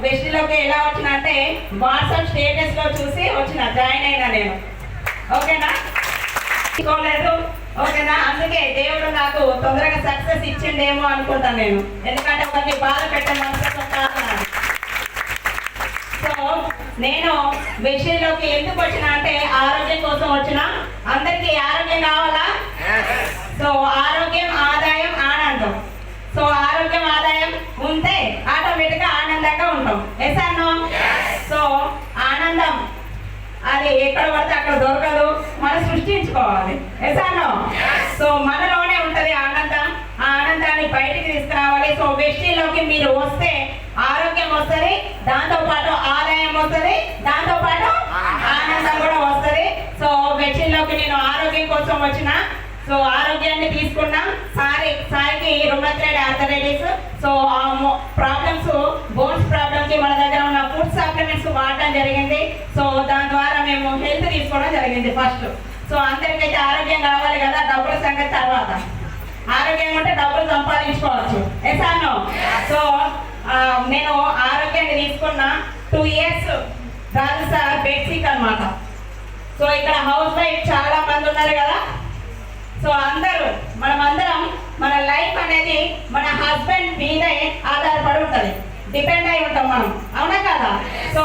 వెస్టిలోకి ఎలా వచ్చిన అంటే వాట్సాప్ స్టేటస్ లో చూసి వచ్చిన జాయిన్ అయినా నేను. ఓకేనా? తీసుకోలేదు. ఓకేనా? అందుకే దేవుడు నాకు తొందరగా సక్సెస్ ఇచ్చిండేమో అనుకుంటాను నేను, ఎందుకంటే ఒకరిని బాధ పెట్టే మనసుతో కాదు. సో నేను వెస్టిలోకి ఎందుకు వచ్చిన అంటే ఆరోగ్యం కోసం వచ్చిన. అందరికీ ఆరోగ్యం కావాలా? సో ఆరోగ్యం, ఆదాయం, ఆనందం. సో ఆరోగ్యం, ఆదాయం ఉంటే ఆటోమేటిక్గా ఆనందంగా ఉంటాం. Yes or no? సో ఆనందం అది ఎక్కడ పడితే అక్కడ దొరకదు, మనం సృష్టించుకోవాలి. Yes or no? సో మనలోనే ఉంటది ఆనందం. ఆ ఆనందాన్ని బయటికి తీసుకురావాలి. సో వెస్టిలోకి మీరు వస్తే ఆరోగ్యం వస్తుంది, దాంతో పాటు ఆదాయం వస్తుంది, దాంతో పాటు ఆనందం కూడా వస్తుంది. సో వెస్టిలోకి నేను ఆరోగ్యం కోసం వచ్చిన. సో ఆరోగ్యాన్ని తీసుకున్నాం. సాయికి రుమటైడ్ ఆర్థరైటిస్. సో ఆ ప్రాబ్లమ్స్, బోన్స్ ప్రాబ్లమ్కి మన దగ్గర ఉన్న ఫుడ్ సప్లిమెంట్స్ వాడటం జరిగింది. సో దాని ద్వారా మేము హెల్త్ తీసుకోవడం జరిగింది ఫస్ట్. సో అందరికైతే ఆరోగ్యం కావాలి కదా, డబ్బుల సంగతి తర్వాత. ఆరోగ్యం ఉంటే డబ్బులు సంపాదించుకోవచ్చు. Yes or no? సో నేను ఆరోగ్యాన్ని తీసుకున్న 2 years కాదు సార్, బేసిక్ అనమాట. సో ఇక్కడ హౌస్ వైఫ్ చాలా మంది ఉన్నారు కదా. సో మనమందరం మన లైఫ్ అనేది మన హస్బెండ్ మీదే ఆధారపడి ఉంటుంది, డిపెండ్ అయి ఉంటాం మనం. అవునా కదా? సో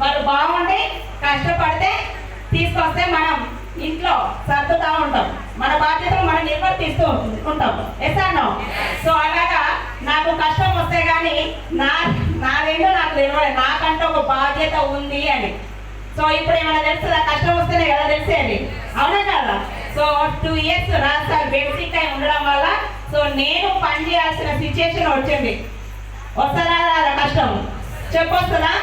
వాళ్ళు బాగుండి కష్టపడితే తీసుకొస్తే మనం ఇంట్లో సర్దుతూ ఉంటాం, మన బాధ్యతలు మనం నిర్వర్తిస్తూ ఉంటాం. Yes or no? సో అలాగా నాకు కష్టం వస్తే కానీ నాదేంటో నాకు తెలియదు, నాకంటే ఒక బాధ్యత ఉంది అని. సో ఇప్పుడు ఏమైనా తెలుస్తుందా? కష్టం వస్తేనే కదా తెలిసేది. అవునా కదా? సో 2 years రాస్తారు బేసిక్ అయి ఉండడం వల్ల. సో నేను పని చేయాల్సిన సిచ్యుయేషన్ వచ్చింది. వస్తుందా రాదా కష్టం? చెప్పొస్తుందా?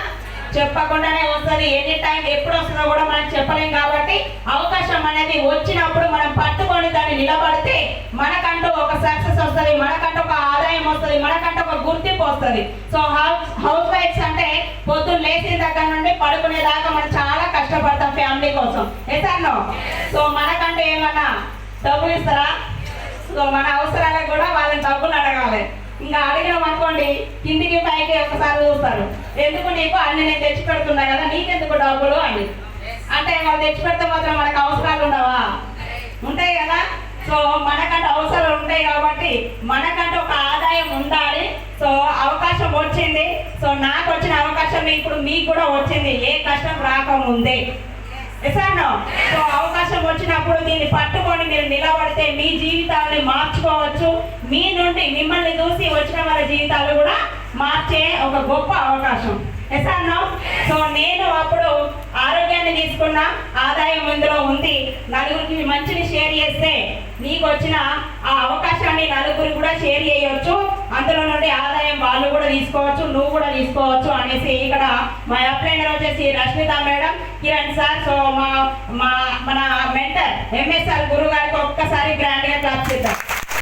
చెప్పకుండానే వస్తుంది. ఎనీ టైం ఎప్పుడు వస్తుందో కూడా మనం చెప్పలేం. కాబట్టి అవకాశం అనేది వచ్చినప్పుడు మనం పట్టుకొని దాన్ని నిలబడితే మనకంటూ ఒక సక్సెస్ వస్తుంది, మనకంటూ ఒక ఆదాయం వస్తుంది, మనకంటూ ఒక గుర్తింపు వస్తుంది. సో హౌస్ వైఫ్స్ అంటే పొద్దున్న లేచిన దగ్గర నుండి పడుకునే దాకా మనం చాలా కష్టపడతాం ఫ్యామిలీ కోసం. Yes or no? సో మనకంటే ఏమన్నా డబ్బులు ఇస్తారా? సో మన అవసరాలకు కూడా వాళ్ళని డబ్బులు అడగాలి. ఇంకా అడిగినాం అనుకోండి, కిందికి పైకి ఒకసారి చూస్తారు. ఎందుకు నీకు అన్ని నేను తెచ్చి పెడుతున్నా కదా, నీకెందుకు డబ్బులు అని. అంటే వాళ్ళు తెచ్చి పెడితే మాత్రం మనకు అవసరాలు ఉండవా? ఉంటాయి కదా. సో మనకంటే అవసరాలు ఉంటాయి కాబట్టి మనకంటే ఒక ఆదాయం ఉండాలి. సో అవకాశం వచ్చింది. సో నాకు వచ్చిన అవకాశం ఇప్పుడు మీకు కూడా వచ్చింది, ఏ కష్టం రాకముందే. Yes or no? సో అవకాశం వచ్చినప్పుడు దీన్ని పట్టుకొని మీరు నిలబడితే మీ జీవితాన్ని మార్చుకోవచ్చు. మీ నుండి మిమ్మల్ని చూసి వచ్చిన వాళ్ళ జీవితాలు కూడా మార్చే ఒక గొప్ప అవకాశం. Yes or no? సో నేను అప్పుడు ఆరోగ్యాన్ని తీసుకున్న, ఆదాయం ఇందులో ఉంది. నలుగురికి మంచిని షేర్ చేస్తే నీకు వచ్చిన ఆ అవకాశాన్ని నలుగురికి కూడా షేర్ చేయవచ్చు. అందులో నుండి ఆదాయం వాళ్ళు కూడా తీసుకోవచ్చు, నువ్వు కూడా తీసుకోవచ్చు అనేసి ఇక్కడ మా అప్లైనర్ వచ్చేసి Rashmita madam, Kiran sir. So మన మెంటర్ ఎంఎస్ఆర్ గురువు గారికి ఒక్కసారి గ్రాండ్గా క్లాప్ చేద్దాం.